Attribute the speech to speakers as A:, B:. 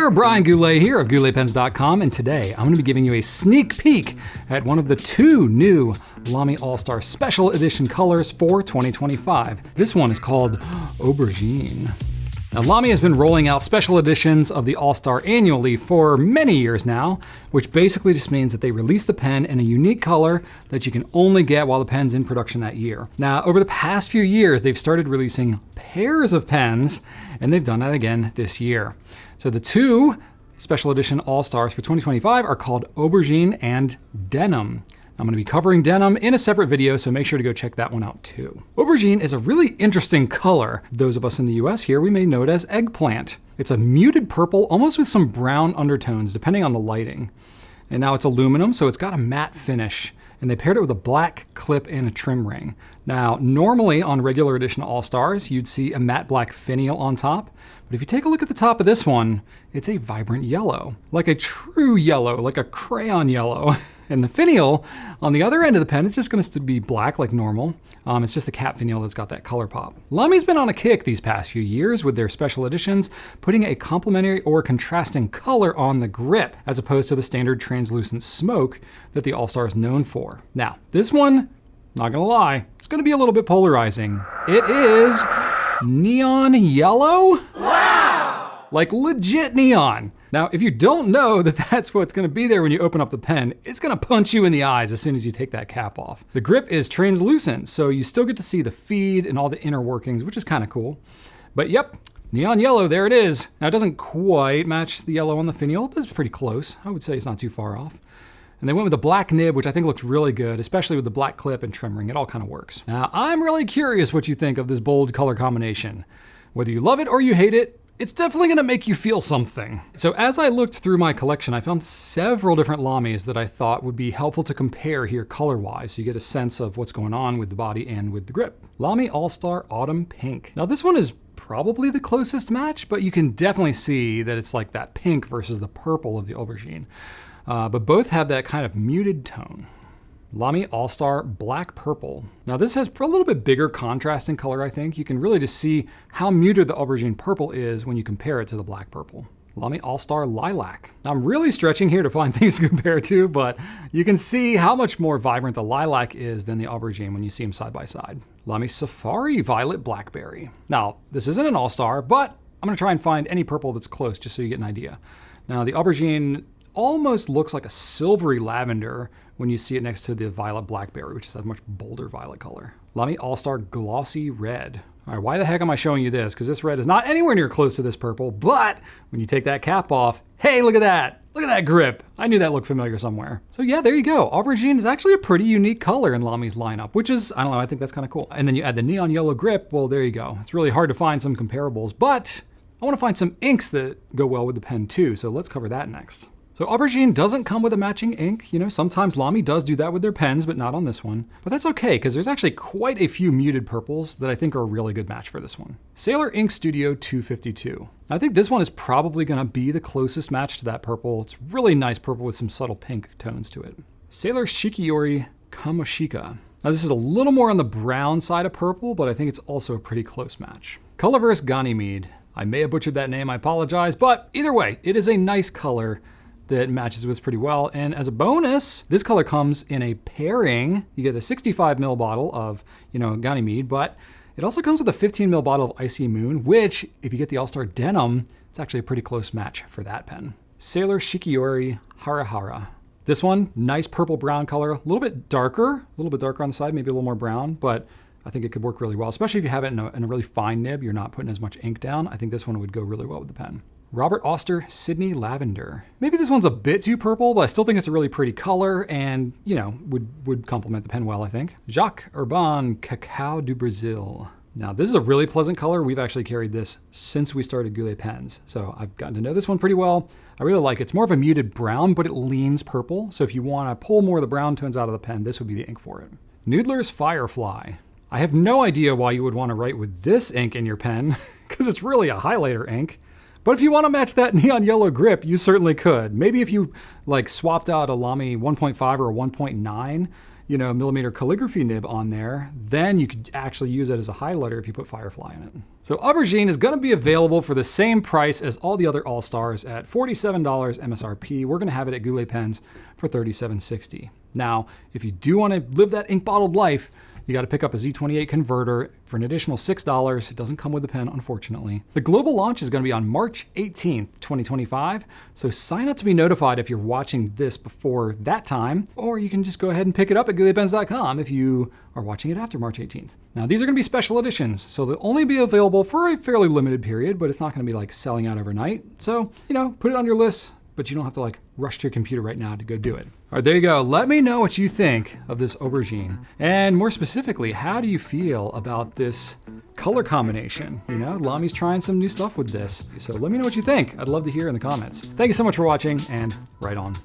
A: there, Brian Goulet here of GouletPens.com, and today I'm going to be giving you a sneak peek at one of the two new LAMY All-Star Special Edition colors for 2025. This one is called Aubergine. Now, LAMY has been rolling out special editions of the All-Star annually for many years now, which basically just means that they release the pen in a unique color that you can only get while the pen's in production that year. Now, over the past few years, they've started releasing pairs of pens, and they've done that again this year. So the two special edition All-Stars for 2025 are called Aubergine and Denim. I'm going to be covering denim in a separate video, so make sure to go check that one out too. Aubergine is a really interesting color. Those of us in the US here, we may know it as eggplant. It's a muted purple, almost with some brown undertones, depending on the lighting. And now it's aluminum, so it's got a matte finish. And they paired it with a black clip and a trim ring. Now, normally on regular edition All-Stars, you'd see a matte black finial on top. But if you take a look at the top of this one, it's a vibrant yellow. Like a true yellow, like a crayon yellow. And the finial on the other end of the pen is just going to be black like normal. It's just the cap finial that's got that color pop. LAMY's been on a kick these past few years with their special editions, putting a complementary or contrasting color on the grip, as opposed to the standard translucent smoke that the All-Star is known for. Now, this one, not gonna lie, it's gonna be a little bit polarizing. It is neon yellow? Wow! Like legit neon. Now, if you don't know that that's what's gonna be there when you open up the pen, it's gonna punch you in the eyes as soon as you take that cap off. The grip is translucent, so you still get to see the feed and all the inner workings, which is kind of cool. But yep, neon yellow, there it is. Now, it doesn't quite match the yellow on the finial, but it's pretty close. I would say it's not too far off. And they went with a black nib, which I think looks really good, especially with the black clip and trim ring. It all kind of works. Now, I'm really curious what you think of this bold color combination. Whether you love it or you hate it, it's definitely gonna make you feel something. So as I looked through my collection, I found several different LAMYs that I thought would be helpful to compare here color-wise, so you get a sense of what's going on with the body and with the grip. LAMY All-Star Autumn Pink. Now this one is probably the closest match, but you can definitely see that it's like that pink versus the purple of the Aubergine. But both have that kind of muted tone. LAMY All-Star Black Purple. Now this has a little bit bigger contrast in color, I think. You can really just see how muted the Aubergine purple is when you compare it to the black purple. LAMY All-Star Lilac. Now I'm really stretching here to find things to compare to, but you can see how much more vibrant the lilac is than the Aubergine when you see them side by side. LAMY Safari Violet Blackberry. Now this isn't an All-Star, but I'm gonna try and find any purple that's close just so you get an idea. Now the Aubergine almost looks like a silvery lavender when you see it next to the violet blackberry, which is a much bolder violet color. LAMY All-Star Glossy Red. All right, why the heck am I showing you this? Because this red is not anywhere near close to this purple, but when you take that cap off, hey, look at that. Look at that grip. I knew that looked familiar somewhere. So yeah, there you go. Aubergine is actually a pretty unique color in LAMY's lineup, which is, I don't know, I think that's kind of cool. And then you add the neon yellow grip, well, there you go. It's really hard to find some comparables, but I want to find some inks that go well with the pen too, so let's cover that next. So Aubergine doesn't come with a matching ink. You know, sometimes LAMY does do that with their pens, but not on this one. But that's okay, because there's actually quite a few muted purples that I think are a really good match for this one. Sailor Ink Studio 252. I think this one is probably gonna be the closest match to that purple. It's really nice purple with some subtle pink tones to it. Sailor Shikiori Kamoshika. Now this is a little more on the brown side of purple, but I think it's also a pretty close match. Colorverse Ganymede. I may have butchered that name, I apologize, but either way, it is a nice color that matches with pretty well. And as a bonus, this color comes in a pairing. You get a 65 ml bottle of, Ganymede, but it also comes with a 15 ml bottle of Icy Moon, which if you get the All-Star Denim, it's actually a pretty close match for that pen. Sailor Shikiori Harahara. This one, nice purple brown color, a little bit darker on the side, maybe a little more brown, but I think it could work really well, especially if you have it in a really fine nib, you're not putting as much ink down. I think this one would go really well with the pen. Robert Oster Sydney Lavender. Maybe this one's a bit too purple, but I still think it's a really pretty color and, would complement the pen well, I think. Jacques Urban Cacao do Brazil. Now, this is a really pleasant color. We've actually carried this since we started Goulet pens, so I've gotten to know this one pretty well. I really like it. It's more of a muted brown, but it leans purple. So if you want to pull more of the brown tones out of the pen, this would be the ink for it. Noodler's Firefly. I have no idea why you would want to write with this ink in your pen, because it's really a highlighter ink. But if you want to match that neon yellow grip, you certainly could. Maybe if you swapped out a LAMY 1.5 or a 1.9, millimeter calligraphy nib on there, then you could actually use it as a highlighter if you put Firefly in it. So aubergine is gonna be available for the same price as all the other All-Stars at $47 MSRP. We're gonna have it at Goulet Pens for $37.60. Now, if you do wanna live that ink bottled life, you got to pick up a Z28 converter for an additional $6. It doesn't come with the pen, unfortunately. The global launch is going to be on March 18th, 2025. So sign up to be notified if you're watching this before that time, or you can just go ahead and pick it up at gouletpens.com if you are watching it after March 18th. Now, these are going to be special editions, so they'll only be available for a fairly limited period, but it's not going to be like selling out overnight. So, put it on your list, but you don't have to like rush to your computer right now to go do it. All right, there you go. Let me know what you think of this aubergine. And more specifically, how do you feel about this color combination? Lamy's trying some new stuff with this. So let me know what you think. I'd love to hear in the comments. Thank you so much for watching, and right on.